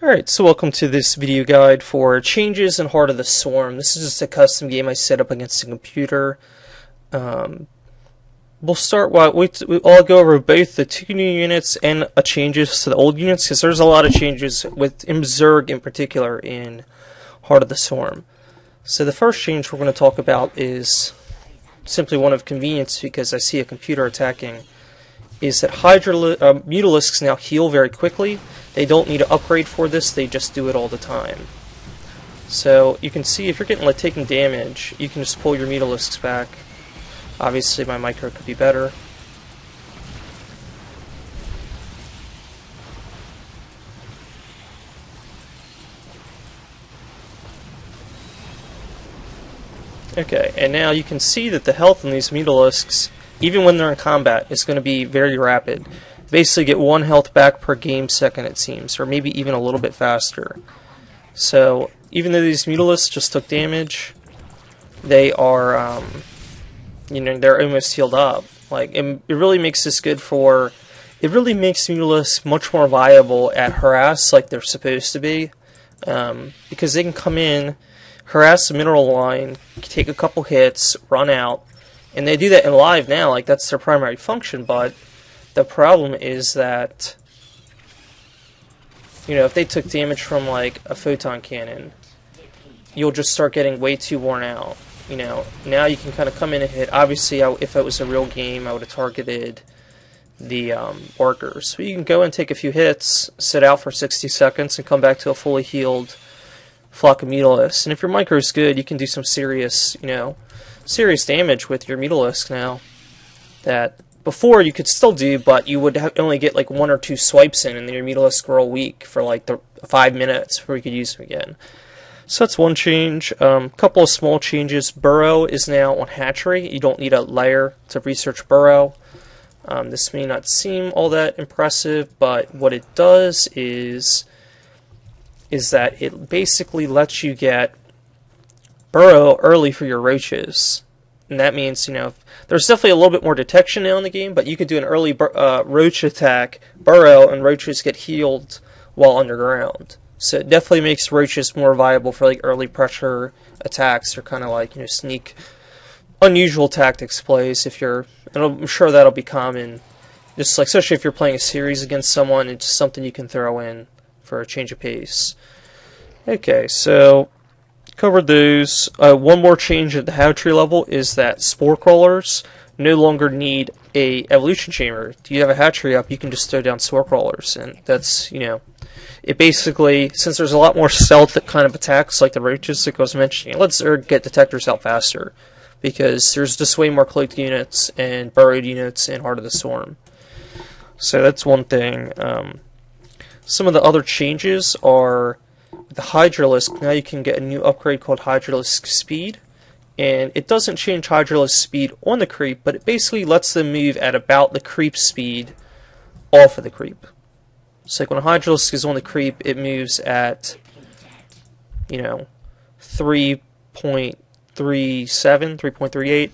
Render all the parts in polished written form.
Alright, so welcome to this video guide for changes in Heart of the Swarm. This is just a custom game I set up against a computer. We'll start, I'll go over both the two new units and changes to the old units, because there's a lot of changes with Zerg in particular in Heart of the Swarm. So the first change we're going to talk about is simply one of convenience, because I see a computer attacking, is that Mutalisks now heal very quickly. They don't need to upgrade for this, they just do it all the time. So you can see if you're getting taking damage, you can just pull your Mutalisks back. Obviously my micro could be better. Okay, and now you can see that the health in these Mutalisks, even when they're in combat, is going to be very rapid. Basically get 1 health back per game second, it seems, or maybe even a little bit faster. So even though these Mutalisks just took damage, they are, they're almost healed up. It really makes this good for. It really makes Mutalisks much more viable at harass, like they're supposed to be, because they can come in, harass the mineral line, take a couple hits, run out, and they do that in live now. That's their primary function, but the problem is that, if they took damage from, a photon cannon, you'll just start getting way too worn out. Now you can kind of come in and hit. Obviously, if it was a real game, I would have targeted the workers. But you can go and take a few hits, sit out for 60 seconds, and come back to a fully healed flock of Mutalisks. And if your micro is good, you can do some serious, serious damage with your Mutalisks now. That before you could still do, but you would only get 1 or 2 swipes in, and then your Mutalisks were all weak for the 5 minutes before you could use them again. So that's one change. Couple of small changes. Burrow is now on Hatchery. You don't need a Lair to research Burrow. This may not seem all that impressive, but what it does is that it basically lets you get Burrow early for your Roaches. And that means, there's definitely a little bit more detection now in the game, but you could do an early Roach attack, Burrow, and Roaches get healed while underground. So it definitely makes Roaches more viable for early pressure attacks, or kind of sneak, unusual tactics plays. And I'm sure that'll be common, just especially if you're playing a series against someone. It's just something you can throw in for a change of pace. Okay, so covered those. One more change at the Hatchery level is that Spore Crawlers no longer need a evolution chamber. If you have a Hatchery up, you can just throw down Spore Crawlers, and that's, it basically, since there's a lot more stealth that kind of attacks, like the Roaches that I was mentioning, it lets Zerg get detectors out faster, because there's just way more cloaked units and burrowed units in Heart of the Storm. So that's one thing. Some of the other changes are the Hydralisk. Now you can get a new upgrade called Hydralisk Speed, and it doesn't change Hydralisk Speed on the creep, but it basically lets them move at about the creep speed off of the creep. So when a Hydralisk is on the creep, it moves at 3.37, 3.38,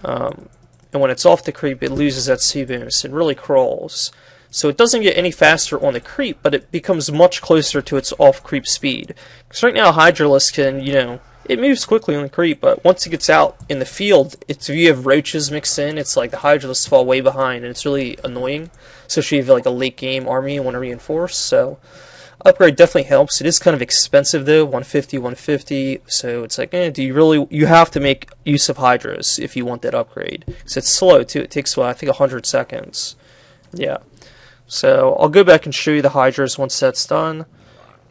and when it's off the creep, it loses that C bonus and really crawls. So it doesn't get any faster on the creep, but it becomes much closer to its off-creep speed. Because right now, Hydralisk can, it moves quickly on the creep, but once it gets out in the field, if you have Roaches mixed in, it's the Hydralisks fall way behind, and it's really annoying. Especially if you have a late-game army and want to reinforce. So upgrade definitely helps. It is kind of expensive though, 150, 150. So it's do you really? You have to make use of Hydras if you want that upgrade. Because it's slow too. It takes I think 100 seconds. Yeah. So I'll go back and show you the Hydras once that's done.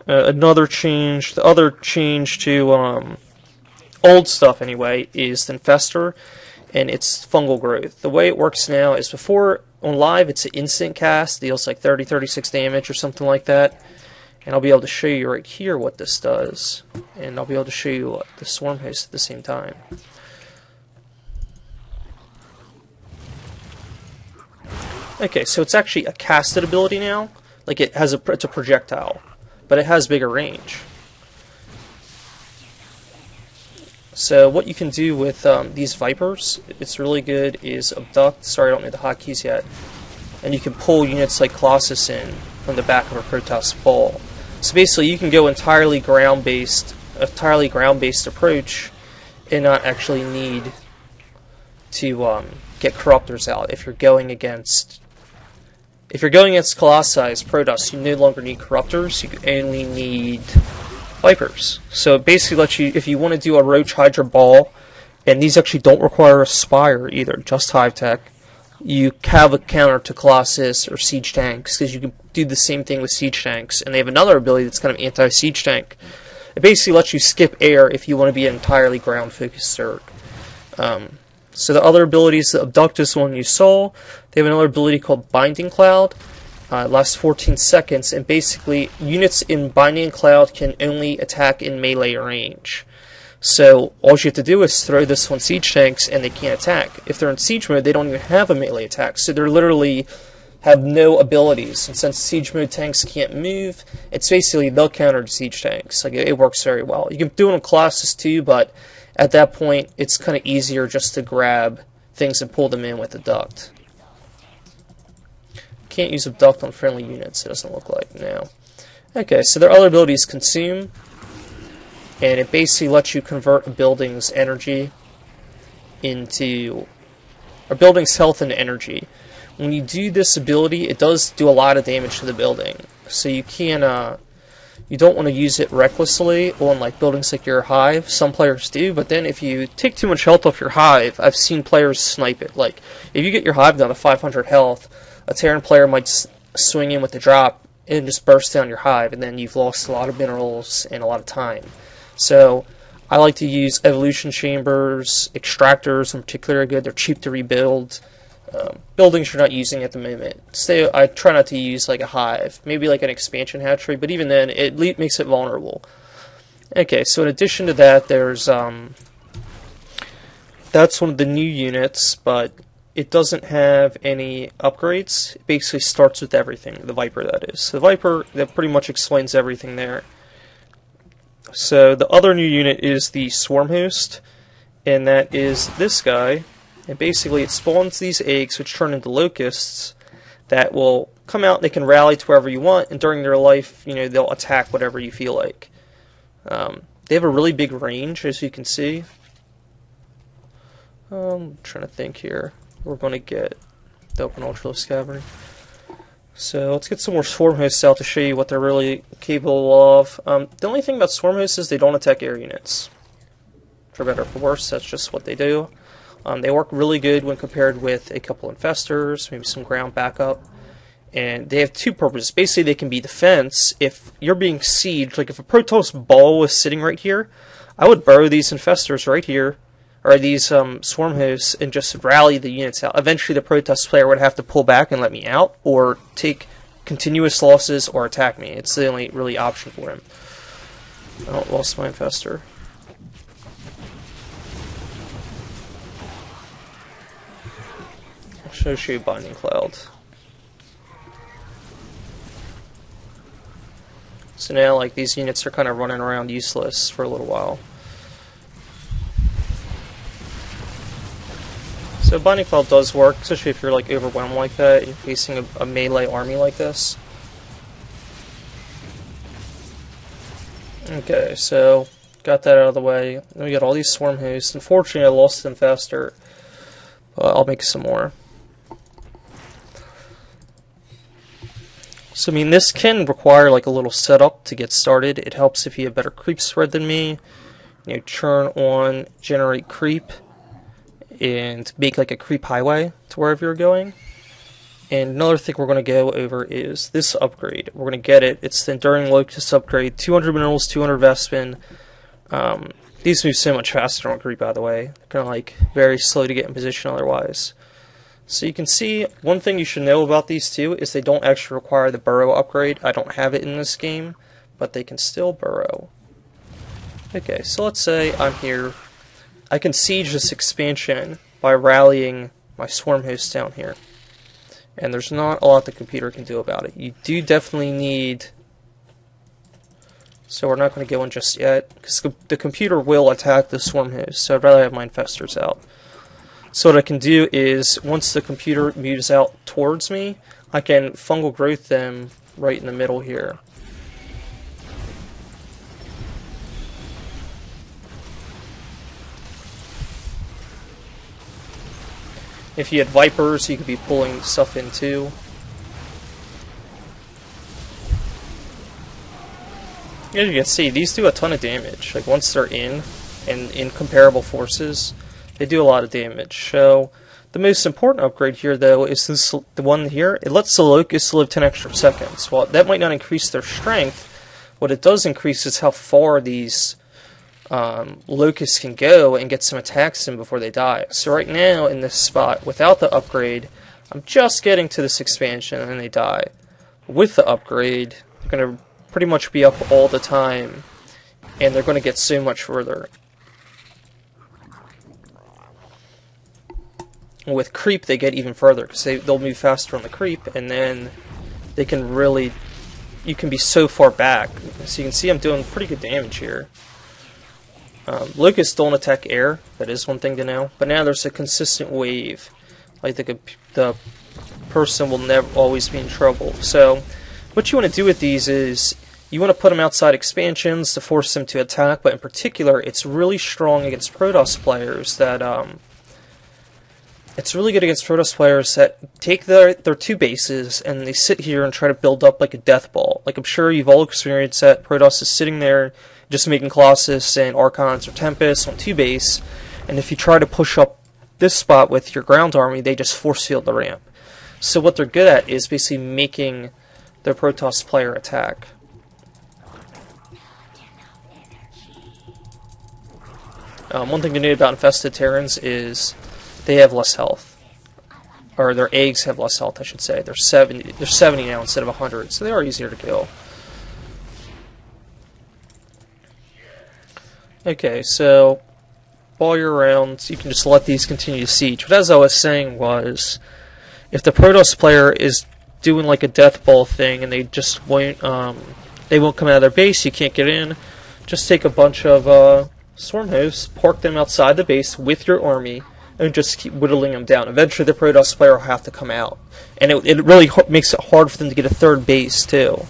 Another change, the other change to old stuff anyway, is the Infestor and its fungal growth. The way it works now is before on live it's an instant cast, deals 30, 36 damage or something like that. And I'll be able to show you right here what this does. And I'll be able to show you the Swarm Host at the same time. Okay, so it's actually a casted ability now. It's a projectile, but it has bigger range. So what you can do with these Vipers, it's really good, is abduct. Sorry, I don't know the hotkeys yet. And you can pull units like Colossus in from the back of a Protoss ball. So basically, you can go entirely ground-based approach, and not actually need to get corruptors out. If you're going against Colossi as Protoss, you no longer need corruptors. You only need Vipers. So it basically lets you, if you want to do a Roach Hydra ball, and these actually don't require a Spire either, just Hive Tech, you have a counter to Colossus or Siege Tanks, because you can do the same thing with Siege Tanks, and they have another ability that's kind of anti-Siege Tank. It basically lets you skip air if you want to be an entirely ground-focused Zerg. So the other abilities, the Abduct is one you saw. They have another ability called Binding Cloud. It lasts 14 seconds, and basically units in Binding Cloud can only attack in melee range. So all you have to do is throw this on Siege Tanks, and they can't attack. If they're in Siege mode, they don't even have a melee attack, so they're literally have no abilities. And since Siege mode tanks can't move, it's basically they'll counter Siege Tanks. Like it works very well. You can do it on Colossus too, but at that point, it's kind of easier just to grab things and pull them in with Abduct. Can't use Abduct on friendly units, it doesn't look like now. Okay, so their other ability is Consume, and it basically lets you convert a building's energy into, or building's health into energy. When you do this ability, it does do a lot of damage to the building, so you can, you don't want to use it recklessly on like buildings like your Hive. Some players do, but then if you take too much health off your Hive, I've seen players snipe it. Like, if you get your Hive down to 500 health, a Terran player might swing in with the drop and just burst down your Hive, and then you've lost a lot of minerals and a lot of time. So I like to use Evolution Chambers. Extractors in particular are good. They're cheap to rebuild. Buildings you're not using at the moment. I try not to use like a Hive, maybe like an expansion hatchery, but even then it makes it vulnerable. Okay, so in addition to that, there's that's one of the new units, but it doesn't have any upgrades. It basically starts with everything, the Viper that is. So the Viper, that pretty much explains everything there. So the other new unit is the Swarm Host, and that is this guy. And basically it spawns these eggs which turn into locusts that will come out and they can rally to wherever you want, and during their life, you know, they'll attack whatever you feel like. They have a really big range, as you can see. I'm trying to think here. We're going to get the Open Ultralisk Cavern. So let's get some more Swarm Hosts out to show you what they're really capable of. The only thing about Swarm Hosts is they don't attack air units. For better or for worse, that's just what they do. They work really good when compared with a couple infestors, maybe some ground backup. And they have two purposes. Basically, they can be defense. If you're being sieged, like if a Protoss ball was sitting right here, I would burrow these infestors right here, or these swarm hosts, and just rally the units out. Eventually, the Protoss player would have to pull back and let me out, or take continuous losses, or attack me. It's the only really option for him. Oh, lost my infestor. I'll show you Binding Cloud. So now, like, these units are kind of running around useless for a little while. So Binding Cloud does work, especially if you're, like, overwhelmed like that, and you're facing a melee army like this. Okay, so got that out of the way. Then we got all these swarm hosts. Unfortunately, I lost them faster, but I'll make some more. So, I mean, this can require, like, a little setup to get started. It helps if you have better creep spread than me. You know, turn on generate creep and make, like, a creep highway to wherever you're going. And another thing we're going to go over is this upgrade. We're going to get it. It's the Enduring Locust upgrade. 200 minerals, 200 Vespin. These move so much faster on creep, by the way. They're kind of, like, very slow to get in position otherwise. So you can see, one thing you should know about these two is they don't actually require the Burrow upgrade. I don't have it in this game, but they can still burrow. Okay, so let's say I'm here. I can siege this expansion by rallying my swarm hosts down here. And there's not a lot the computer can do about it. You do definitely need... So we're not going to go in just yet, because the computer will attack the swarm hosts, so I'd rather have my infestors out. So what I can do is, once the computer moves out towards me, I can fungal growth them right in the middle here. If you had Vipers, you could be pulling stuff in too. As you can see, these do a ton of damage. Like once they're in, and in comparable forces, they do a lot of damage. So the most important upgrade here, though, is the one here. It lets the Locusts live 10 extra seconds. While that might not increase their strength, what it does increase is how far these Locusts can go and get some attacks in before they die. So right now, in this spot, without the upgrade, I'm just getting to this expansion and then they die. With the upgrade, they're going to pretty much be up all the time, and they're going to get so much further. With creep, they get even further because they'll move faster on the creep, and then they can really, you can be so far back. So you can see I'm doing pretty good damage here. Locusts don't attack air, that is one thing to know, but now there's a consistent wave. Like the person will never always be in trouble. So what you want to do with these is you want to put them outside expansions to force them to attack, but in particular, it's really strong against Protoss players that it's really good against Protoss players that take their two bases and they sit here and try to build up like a death ball. Like I'm sure you've all experienced that. Protoss is sitting there just making Colossus and Archons or Tempests on two base, and if you try to push up this spot with your ground army, they just force field the ramp. So what they're good at is basically making their Protoss player attack. One thing to note about Infested Terrans is they have less health. Or their eggs have less health, I should say. They're 70 now instead of 100, so they are easier to kill. Okay, so all year round, you can just let these continue to siege. But as I was saying was, if the Protoss player is doing like a death ball thing and they just won't come out of their base, you can't get in, just take a bunch of Swarm hosts, park them outside the base with your army, and just keep whittling them down. Eventually the Protoss player will have to come out. And it really makes it hard for them to get a third base too.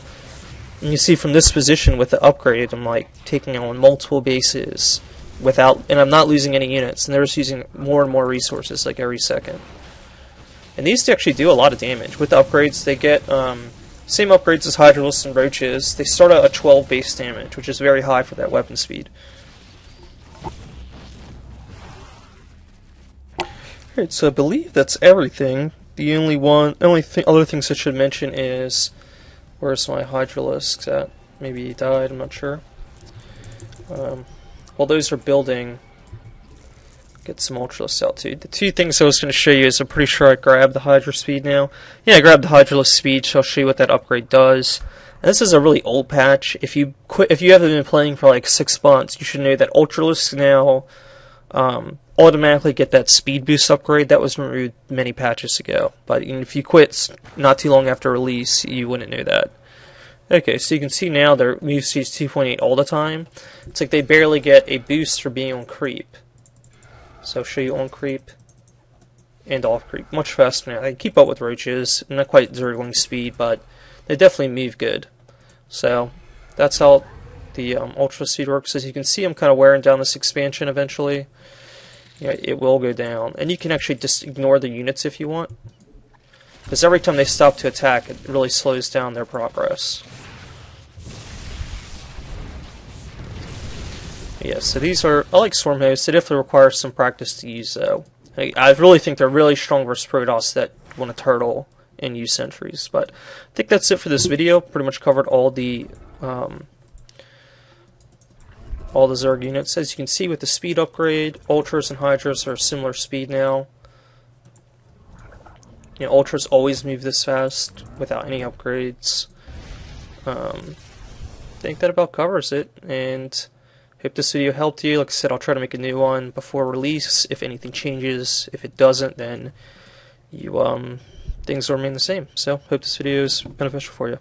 And you see from this position with the upgrade, I'm like taking on multiple bases without, and I'm not losing any units, and they're just using more and more resources like every second. And these actually do a lot of damage. With the upgrades, they get same upgrades as Hydralisks and Roaches. They start at a 12 base damage, which is very high for that weapon speed. Alright, so I believe that's everything. The other things I should mention is, where's my Hydralisks at? Maybe he died, I'm not sure. While those are building, get some Ultralisks out too. The two things I was going to show you is I'm pretty sure I grabbed the Hydra speed now. Yeah, I grabbed the Hydralisk speed, so I'll show you what that upgrade does. And this is a really old patch. If you haven't been playing for like 6 months, you should know that Ultralisks now automatically get that speed boost upgrade. That was removed many patches ago. But if you quit not too long after release, you wouldn't know that. Okay, so you can see now their move speed is 2.8 all the time. It's like they barely get a boost for being on creep. So I'll show you on creep and off creep. Much faster now. They keep up with Roaches. Not quite Zergling speed, but they definitely move good. So that's how the Ultra speed works. As you can see, I'm kind of wearing down this expansion eventually. Yeah, it will go down. And you can actually just ignore the units if you want, because every time they stop to attack, it really slows down their progress. Yeah, so these are, I like Swarm hosts. They definitely require some practice to use, though. I really think they're really strong versus Protoss that want to turtle and use sentries. But I think that's it for this video. Pretty much covered all the Zerg units. As you can see with the speed upgrade, Ultras and Hydras are similar speed now. You know, Ultras always move this fast without any upgrades. I think that about covers it, and hope this video helped you. Like I said, I'll try to make a new one before release if anything changes. If it doesn't, then you things will remain the same. So hope this video is beneficial for you.